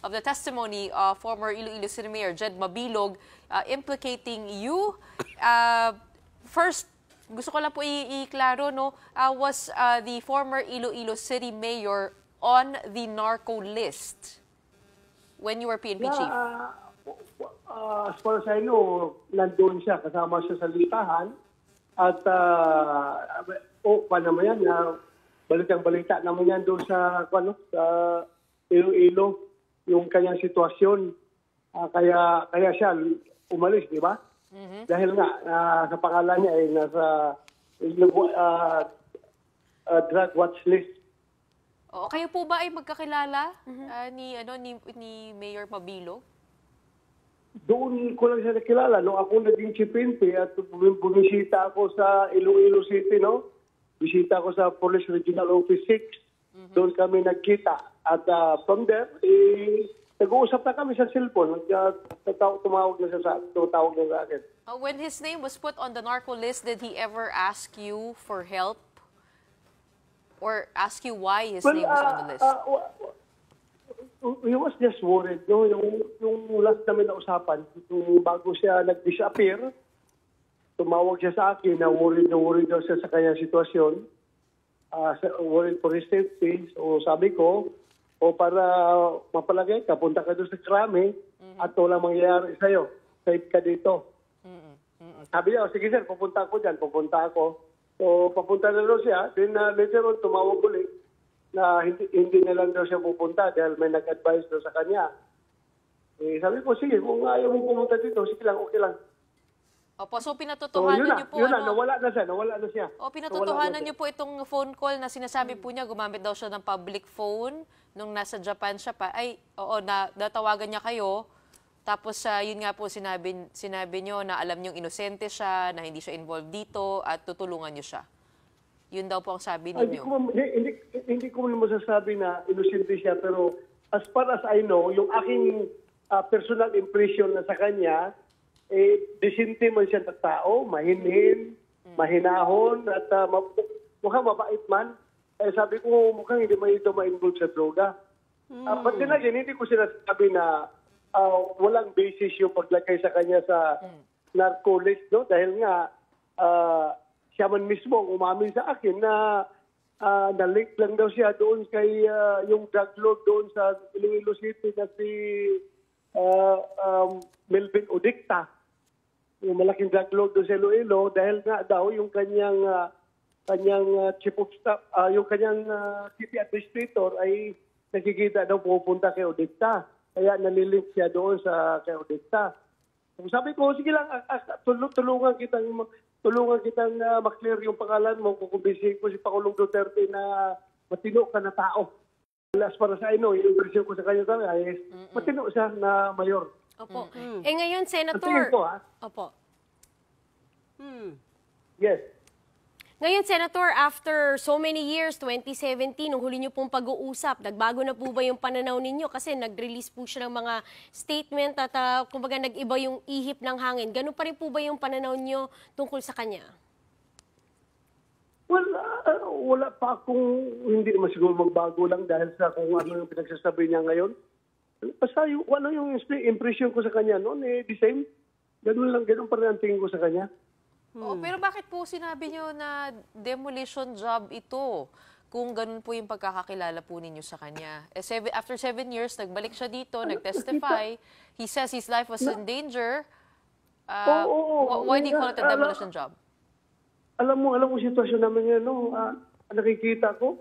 of the testimony of former Iloilo City Mayor Jed Mabilog implicating you. First, gusto ko lang po i-klaro, no, was the former Iloilo City Mayor on the narco list when you were PNP chief? As far as I know, nandun siya, kasama siya sa listahan. At, paano naman yan, balitang-balita naman yan doon sa Iloilo, yung kanyang sitwasyon. Kaya siya umalis, di ba? Dahil nga, sa pangalan niya ay nasa drug watch list. Oo, kayo po ba ay magkakilala ni Mayor Mabilog? Doon ko lang siya nakilala. Nung ako naging chipinti at bumisita ako sa Iloilo City, no? Bisita ako sa Police Regional Office 6. Doon kami nagkita. At from there, nag-uusap na kami sa cellphone. Tumawag na siya sa akin. When his name was put on the narco list, did he ever ask you for help? Or ask you why his name was on the list? He was just worried. No? Yung last namin na usapan, bago siya nag-disappear, tumawag siya sa akin na worried daw siya sa kanyang sitwasyon. Worried for his safety. So sabi ko, para mapalagay ka, punta ka doon sa krami at walang mangyayari sa'yo. Safe ka dito. Sabi niya, sige sir, pupunta ako dyan. Pupunta ako. So papunta na daw siya. Then later on, tumawag ulit na hindi na lang daw siya pupunta dahil may nag-advise daw sa kanya. Sabi ko, sige, kung ayaw mo pumunta dito, sige lang, okay lang. Opo, so pinatotohanan niyo po, nawala na siya. O, pinatotohanan niyo po itong phone call na sinasabi po niya, gumamit daw siya ng public phone nung nasa Japan siya pa. Ay, oo, natawagan niya kayo. Tapos, yun nga po, sinabi niyo na alam niyong inosente siya, na hindi siya involved dito, at tutulungan niyo siya. Yun daw po ang sabi ninyo. Hindi ko naman masasabi na inosente siya, pero as far as I know, yung aking personal impression na sa kanya, disente man siya na tao, mahinhin, mahinahon, at mukhang mabait man. Sabi ko, mukhang hindi man ito ma-involve sa droga. But then again, hindi ko sinasabi na walang basis yung paglagay sa kanya sa narco list, no? Dahil nga, siya man mismo umamin sa akin na na-link lang daw siya doon kay yung drug lord doon sa Iloilo City na si Melvin Odicta. Yung malaking drug lord doon sa Iloilo dahil nga daw yung kanyang chief of staff, yung kanyang city administrator ay nakikita daw pupunta kay Odicta. Kaya nalilink siya doon sa kay Odicta. So, sabi ko, sige lang, tulungan kitang maklear yung pangalan mo. Kukumbisihin ko si Pangulong Duterte na matino ka na tao. As para sa yung impresyon ko sa kanya talaga is matino siya na mayor. Opo. Ngayon, Senator... Tingin ko, Opo. Yes. Ngayon, Senator, after so many years, 2017, nung huli niyo pong pag-uusap, nagbago na po ba yung pananaw ninyo? Kasi nag-release po siya ng mga statement at kumbaga nag-iba yung ihip ng hangin. Ganun pa rin po ba yung pananaw niyo tungkol sa kanya? Well, wala pa akong hindi naman siguro magbago lang dahil sa kung ano yung pinagsasabi niya ngayon. Basta yung impression ko sa kanya noon, the same. Ganun pa rin ang tingin ko sa kanya. Pero bakit po sinabi niyo na demolition job ito kung ganun po yung pagkakakilala po ninyo sa kanya? After 7 years, nagbalik siya dito, nag-testify. He says his life was in danger. Why do you call it a demolition job? Alam mo sitwasyon namin yan, no? Nakikita ko.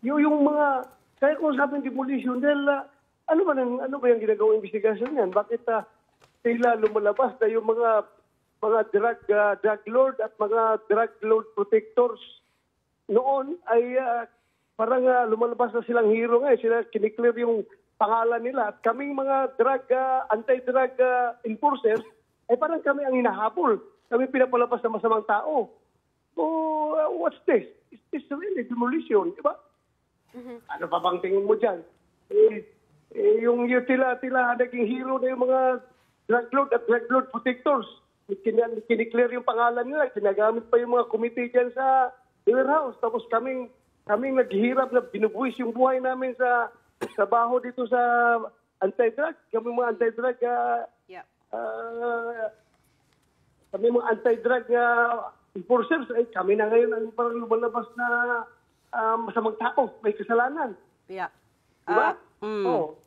Yung mga, kaya kung sabi demolition, dahil ano ba yung ginagawang investigasyon yan? Bakit sila lumalabas na yung mga drug lord at mga drug lord protectors noon ay parang lumalabas na silang hero ngayon. Sila kiniklear yung pangalan nila. At kaming mga anti-drug enforcers, ay parang kami ang hinahabol. Kami pinapalabas na masamang tao. So, what's this? Is this really demolition? Diba? Ano pa bang tingin mo dyan? Yung tila naging hero na yung mga drug lord at drug lord protectors. Kiniklear yung pangalan nila, ginagamit pa yung mga committee dyan sa warehouse. Tapos kaming naghihirap na binubuwis yung buhay namin sa baho dito sa anti-drug, kami mga anti-drug, Yeah. kami mga anti-drug enforcers, kami na ngayon ang parang lumalabas na masamang tao, may kasalanan. Yeah. Diba? Oo.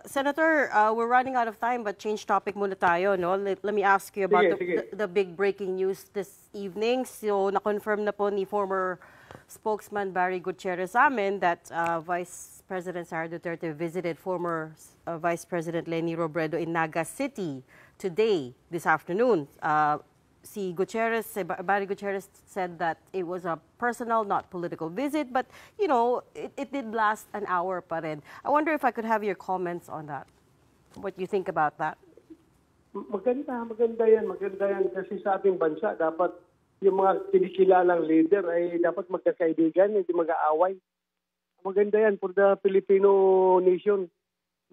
Senator, we're running out of time, but change topic muna tayo, no? Let me ask you about Sige. the big breaking news this evening. So, na-confirm na po ni former spokesman Barry Gutierrez sa amin that Vice President Sara Duterte visited former Vice President Leni Robredo in Naga City today, this afternoon. Barry Gutierrez said that it was a personal, not political visit, but, you know, it did last an hour pa rin. I wonder if I could have your comments on that. What you think about that? Maganda yan kasi sa ating bansa dapat yung mga kinikilalang leader ay dapat magkakaibigan, hindi mag-aaway. Maganda yan for the Filipino nation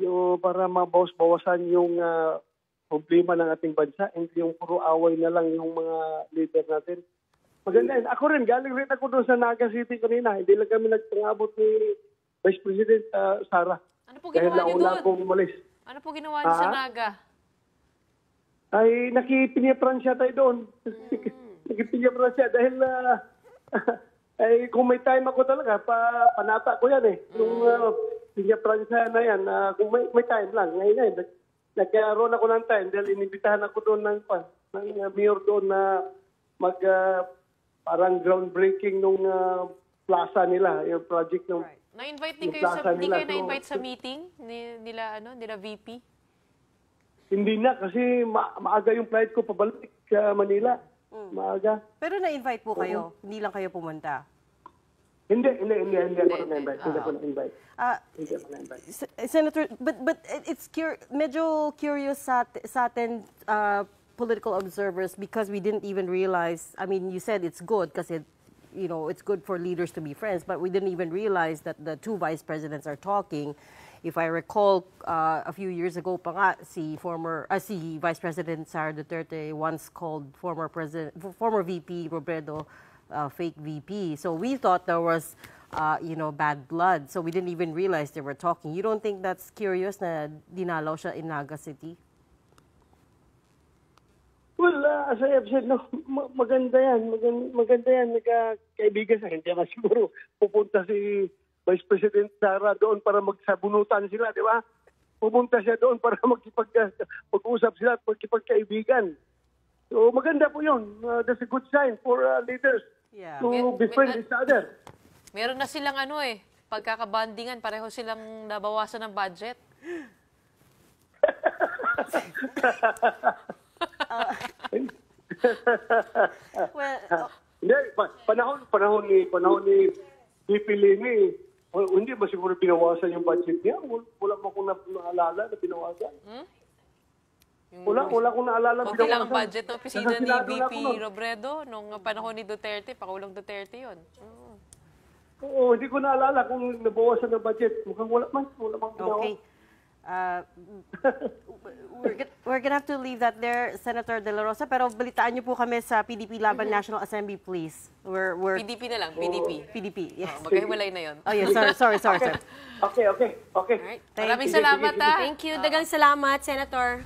yung para mabawas-bawasan yung problema ng ating bansa, hindi yung puro away na lang yung mga leader natin. Maganda yan. Ako rin, galing rin ako doon sa Naga City kanina. Hindi lang kami nagpangabot ni Vice President Sara. Ano po Dahil ginawa niyo nauna doon? akong umalis. Ano po ginawa niyo sa Naga? Ay, nakipinyapransya tayo doon. Nakipinyapransya dahil ay, kung may time ako talaga, panata ko yan eh. Yung pinyapransya na yan, kung may time lang. Ngayon nagkaroon ako ng time dahil inibitahan ako doon ng mayor doon na parang groundbreaking nung plaza nila, yung project ng Na-invite din yung kayo plaza hindi nila. kayo na-invite sa meeting nila VP? Hindi na kasi maaga yung flight ko pabalik sa Manila. Maaga. Pero na-invite po kayo, hindi lang kayo pumunta. Hindi ako na-invite. Hindi ako na-invite. Senator, but it's medyo curious sa atin political observers because we didn't even realize, I mean, you said it's good kasi it's good for leaders to be friends, but we didn't even realize that the two vice presidents are talking. If I recall, a few years ago pa nga, si Vice President Sara Duterte once called former VP Robredo fake VP. So we thought there was, bad blood. So we didn't even realize they were talking. You don't think that's curious na dinalaw siya in Naga City? Well, as I have said, no, maganda yan. Maganda yan. Nagkaibigan sa hindi naman siguro pupunta si Vice President Sara doon para magsabunutan sila, di ba? Pupunta siya doon para mag-usap sila at magkipagkaibigan. So maganda po yun. That's a good sign for leaders to befriend each other. Meron na silang pagkakabandingan, pareho silang nabawasan ng budget. Hindi, panahon ni VP Leni, hindi ba siguro binawasan yung budget niya? Wala mo akong naalala na binawasan. Wala akong naalala Kunti lang ang binawasan. budget ng opisina ni VP Robredo nung panahon ni Duterte, Pangulong Duterte yun. Oo, hindi ko naalala kung nabawasan ng budget. Mukhang wala mang binawasan. Okay. We're gonna have to leave that there, Senator De La Rosa. Pero balitaan niyo po kami sa PDP Laban National Assembly, please. PDP na lang, PDP. PDP, yes. Magkahiwalay na yun. Oh, yes, sorry. Okay. Alright. Maraming salamat, Thank you. Dagang salamat, Senator.